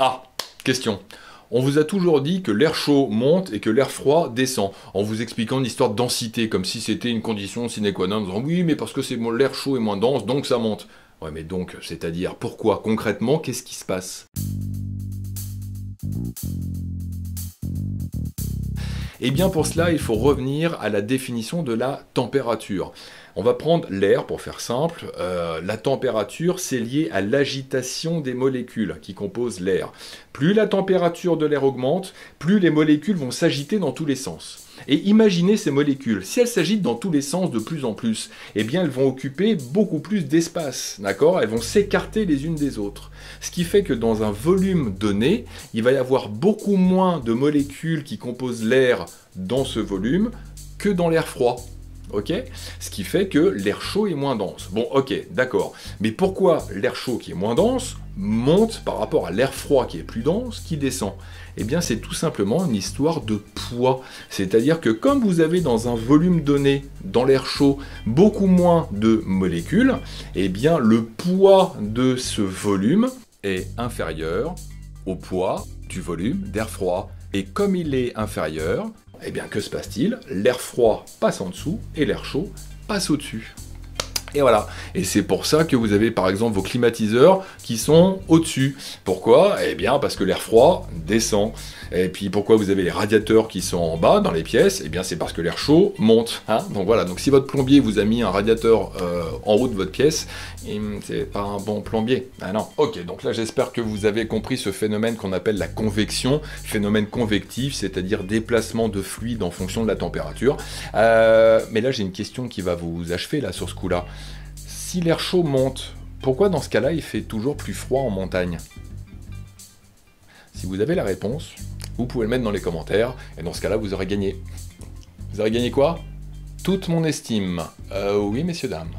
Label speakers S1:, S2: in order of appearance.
S1: Ah, question. On vous a toujours dit que l'air chaud monte et que l'air froid descend, en vous expliquant une histoire de densité, comme si c'était une condition sine qua non, en disant oui, mais parce que l'air chaud est moins dense, donc ça monte. Ouais, mais donc, c'est-à-dire, pourquoi? Concrètement, qu'est-ce qui se passe? Eh bien pour cela, il faut revenir à la définition de la température. On va prendre l'air, pour faire simple. La température, c'est lié à l'agitation des molécules qui composent l'air. Plus la température de l'air augmente, plus les molécules vont s'agiter dans tous les sens. Et imaginez ces molécules, si elles s'agitent dans tous les sens de plus en plus, eh bien elles vont occuper beaucoup plus d'espace, d'accord? Elles vont s'écarter les unes des autres. Ce qui fait que dans un volume donné, il va y avoir beaucoup moins de molécules qui composent l'air dans ce volume que dans l'air froid. Ok? Ce qui fait que l'air chaud est moins dense. Bon, ok, d'accord. Mais pourquoi l'air chaud qui est moins dense monte par rapport à l'air froid qui est plus dense, qui descend? Eh bien, c'est tout simplement une histoire de poids. C'est-à-dire que comme vous avez dans un volume donné, dans l'air chaud, beaucoup moins de molécules, eh bien, le poids de ce volume est inférieur au poids du volume d'air froid. Et comme il est inférieur, eh bien, que se passe-t-il? L'air froid passe en dessous et l'air chaud passe au-dessus. Et voilà. Et c'est pour ça que vous avez par exemple vos climatiseurs qui sont au-dessus. Pourquoi? Eh bien parce que l'air froid descend. Et puis pourquoi vous avez les radiateurs qui sont en bas dans les pièces? Eh bien c'est parce que l'air chaud monte. Hein, donc voilà. Donc si votre plombier vous a mis un radiateur en haut de votre pièce, c'est pas un bon plombier. Ah non. Ok. Donc là j'espère que vous avez compris ce phénomène qu'on appelle la convection, phénomène convectif, c'est-à-dire déplacement de fluide en fonction de la température. Mais là j'ai une question qui va vous achever là sur ce coup-là. Si l'air chaud monte, pourquoi dans ce cas-là il fait toujours plus froid en montagne? Si vous avez la réponse, vous pouvez le mettre dans les commentaires, et dans ce cas-là vous aurez gagné. Vous aurez gagné quoi? Toute mon estime. Oui, messieurs, dames.